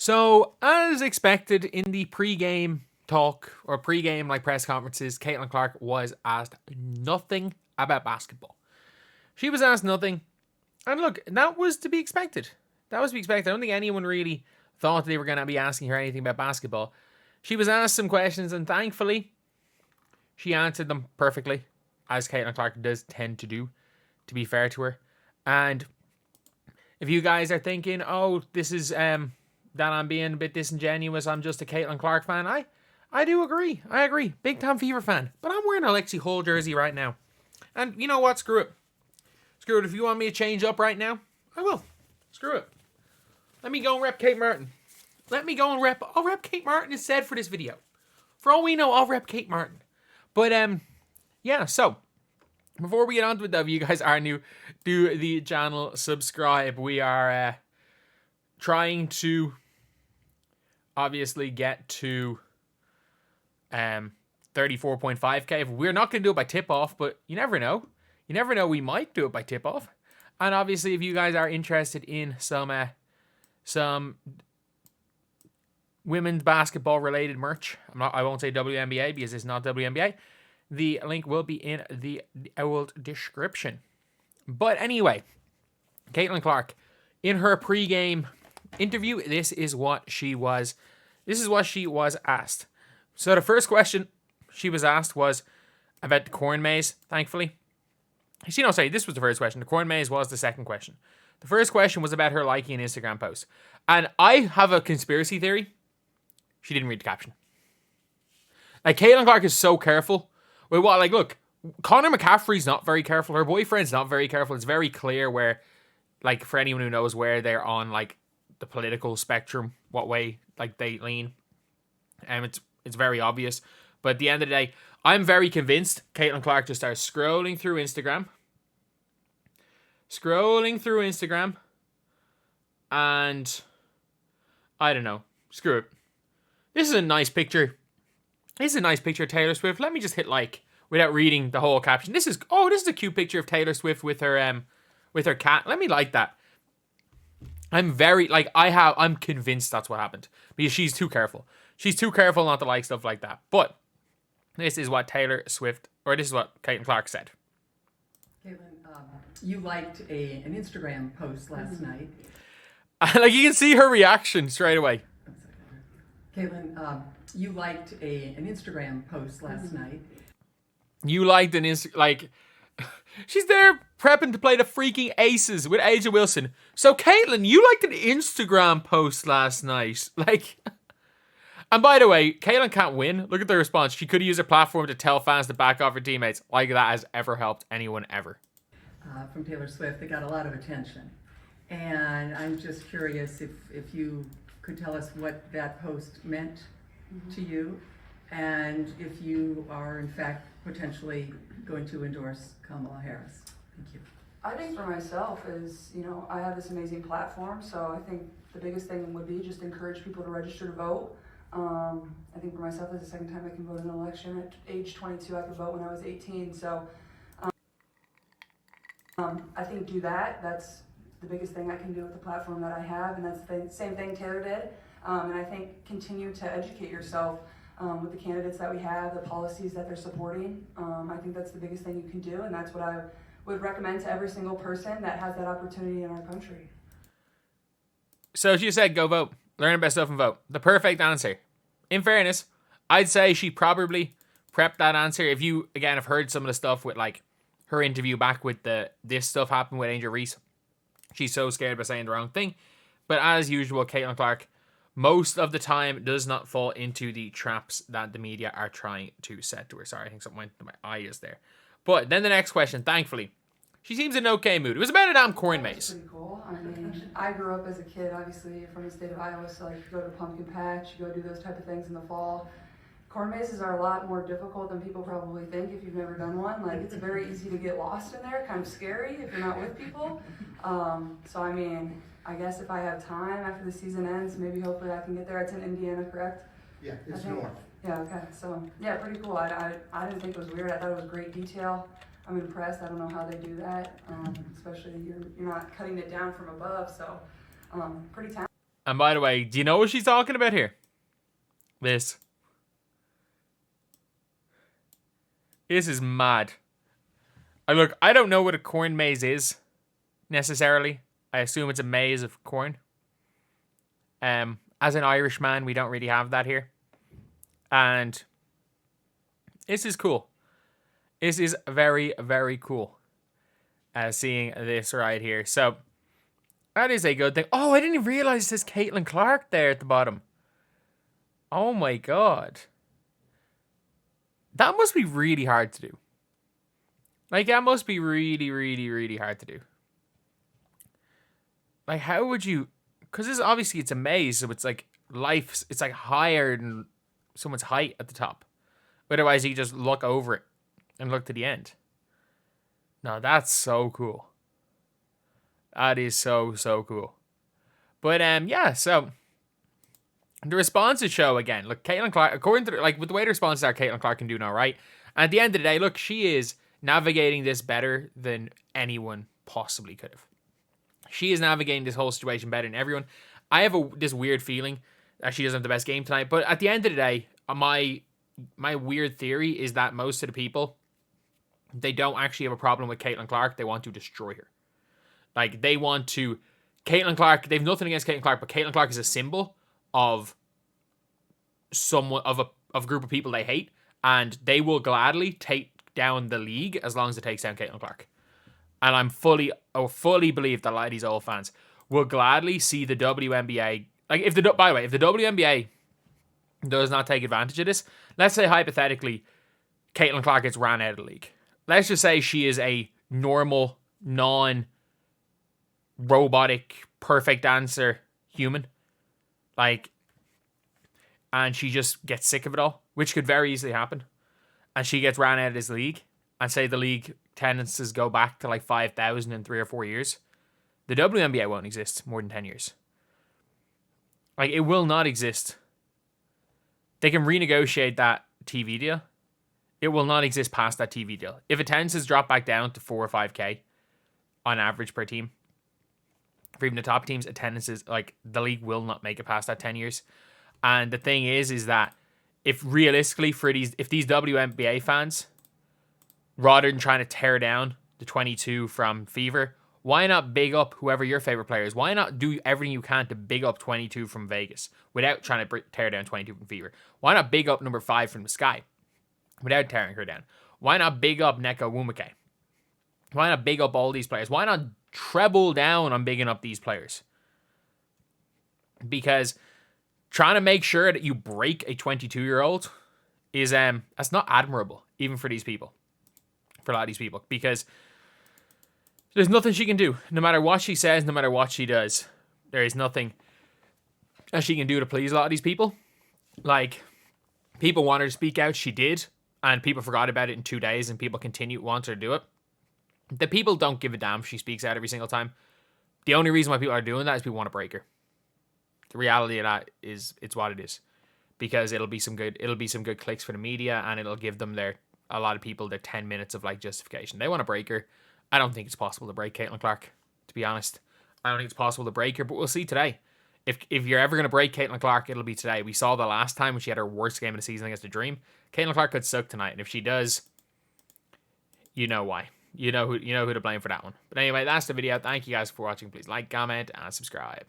So, as expected in the pre-game talk or pre-game press conferences, Caitlin Clark was asked nothing about basketball. She was asked nothing, and look, that was to be expected. That was to be expected. I don't think anyone really thought they were going to be asking her anything about basketball. She was asked some questions, and thankfully, she answered them perfectly, as Caitlin Clark does tend to do, to be fair to her. And if you guys are thinking, oh, this is that I'm being a bit disingenuous, I'm just a Caitlin Clark fan, I do agree. I agree. Big time Fever fan. But I'm wearing a Lexi Hull jersey right now. And you know what? Screw it. Screw it. If you want me to change up right now, I will. Screw it. Let me go and rep Kate Martin. I'll rep Kate Martin instead for this video. For all we know, I'll rep Kate Martin. But, yeah, so, before we get on to it, though, if you guys are new, do the channel, subscribe. We are trying to, obviously, get to 34.5k. We're not going to do it by tip-off, but you never know. You never know, we might do it by tip-off. And obviously, if you guys are interested in some women's basketball-related merch, I won't say WNBA because it's not WNBA. The link will be in the old description. But anyway, Caitlin Clark, in her pre-game interview, this is what she was asked. So the first question she was asked was about the corn maze, thankfully. This was the first question. The corn maze was the second question. The first question was about her liking an Instagram post. And I have a conspiracy theory. She didn't read the caption. Caitlin Clark is so careful. Look, Conor McCaffrey's not very careful. Her boyfriend's not very careful. It's very clear where, for anyone who knows where they're on, the political spectrum, what way, they lean. It's very obvious. But at the end of the day, I'm very convinced Caitlin Clark just started scrolling through Instagram. And I don't know. Screw it. This is a nice picture. This is a nice picture of Taylor Swift. Let me just hit like without reading the whole caption. This is a cute picture of Taylor Swift with her cat. Let me like that. I'm convinced that's what happened because she's too careful. She's too careful not to like stuff like that. But this is what this is what Caitlin Clark said. Caitlin, you liked an Instagram post last night. You can see her reaction straight away. Caitlin, you liked an Instagram post last night. You liked she's there prepping to play the freaking Aces with Aja Wilson. So Caitlin, you liked an Instagram post last night. And by the way, Caitlin can't win. Look at the response. She could use her platform to tell fans to back off her teammates. That has ever helped anyone ever. From Taylor Swift, that got a lot of attention. And I'm just curious if you could tell us what that post meant to you, and if you are in fact potentially going to endorse Kamala Harris. Thank you. I think for myself is, I have this amazing platform, so I think the biggest thing would be just encourage people to register to vote. I think for myself, this is the second time I can vote in an election. At age 22, I could vote when I was 18, so I think do that. That's the biggest thing I can do with the platform that I have, and that's the same thing Taylor did. And I think continue to educate yourself with the candidates that we have, the policies that they're supporting. I think that's the biggest thing you can do, and that's what I would recommend to every single person that has that opportunity in our country. So she said, go vote. Learn about stuff and vote. The perfect answer. In fairness, I'd say she probably prepped that answer. If you, again, have heard some of the stuff with, her interview back with this stuff happened with Angel Reese. She's so scared about saying the wrong thing. But as usual, Caitlin Clark, most of the time, does not fall into the traps that the media are trying to set to her. Sorry, I think something went to my eyes there. But then the next question, thankfully, she seems in an okay mood. It was about a damn corn maze. Pretty cool. I grew up as a kid, obviously, from the state of Iowa, so you go to pumpkin patch, you go do those type of things in the fall. Corn mazes are a lot more difficult than people probably think if you've never done one. It's very easy to get lost in there, kind of scary if you're not with people. So I guess if I have time after the season ends, maybe hopefully I can get there. It's in Indiana, correct? Yeah, it's north. Yeah, okay. So, yeah, pretty cool. I didn't think it was weird. I thought it was great detail. I'm impressed. I don't know how they do that, especially you're not cutting it down from above, so pretty talented. And by the way, do you know what she's talking about here? This. This is mad. Look, I don't know what a corn maze is, necessarily. I assume it's a maze of corn. As an Irishman, we don't really have that here. And this is cool. This is very, very cool. Seeing this right here. So, that is a good thing. Oh, I didn't even realize it says Caitlin Clark there at the bottom. Oh my god. That must be really hard to do. Like, that must be really, really, really hard to do. Like, how would you... Because this obviously it's a maze, so it's like life... It's like higher than someone's height at the top. Otherwise, you just look over it and look to the end. No, that's so cool. That is so, so cool. But, yeah, so... The responses show, again, look, Caitlin Clark, according to, like, with the way the responses are, Caitlin Clark can do no right. And at the end of the day, look, she is navigating this better than anyone possibly could have. She is navigating this whole situation better than everyone. I have this weird feeling that she doesn't have the best game tonight. But at the end of the day, my weird theory is that most of the people, they don't actually have a problem with Caitlin Clark. They want to destroy her. Like, they want to... Caitlin Clark, they have nothing against Caitlin Clark, but Caitlin Clark is a symbol of someone, of a group of people they hate, and they will gladly take down the league as long as it takes down Caitlin Clark. And I fully believe that a lot of these old fans will gladly see the WNBA. Like, by the way, if the WNBA does not take advantage of this, let's say hypothetically, Caitlin Clark gets ran out of the league. Let's just say she is a normal, non-robotic, perfect dancer human. Like, and she just gets sick of it all, which could very easily happen. And she gets ran out of this league, and say the league attendances go back to like 5,000 in 3 or 4 years. The WNBA won't exist more than 10 years. Like, it will not exist. They can renegotiate that TV deal. It will not exist past that TV deal. If attendances drop back down to 4 or 5K on average per team, for even the top teams, attendances, like, the league will not make it past that 10 years. And the thing is that if realistically if these WNBA fans, rather than trying to tear down the 22 from Fever, why not big up whoever your favorite player is? Why not do everything you can to big up 22 from Vegas without trying to tear down 22 from Fever? Why not big up number 5 from the Sky without tearing her down? Why not big up Neko Wumake? Why not big up all these players? Why not treble down on bigging up these players? Because trying to make sure that you break a 22-year-old is that's not admirable, even for these people. For a lot of these people. Because there's nothing she can do. No matter what she says, no matter what she does, there is nothing that she can do to please a lot of these people. Like, people want her to speak out. She did. And people forgot about it in 2 days, and people want her to do it. The people don't give a damn if she speaks out every single time. The only reason why people are doing that is people want to break her. The reality of that is it's what it is. Because it'll be some good clicks for the media, and it'll give them a lot of people their 10 minutes of like justification. They want to break her. I don't think it's possible to break Caitlin Clark, to be honest. I don't think it's possible to break her, but we'll see today. If you're ever going to break Caitlin Clark, it'll be today. We saw the last time when she had her worst game of the season against the Dream. Caitlin Clark could suck tonight, and if she does, you know why. You know who to blame for that one. But anyway, that's the video. Thank you guys for watching. Please like, comment, and subscribe.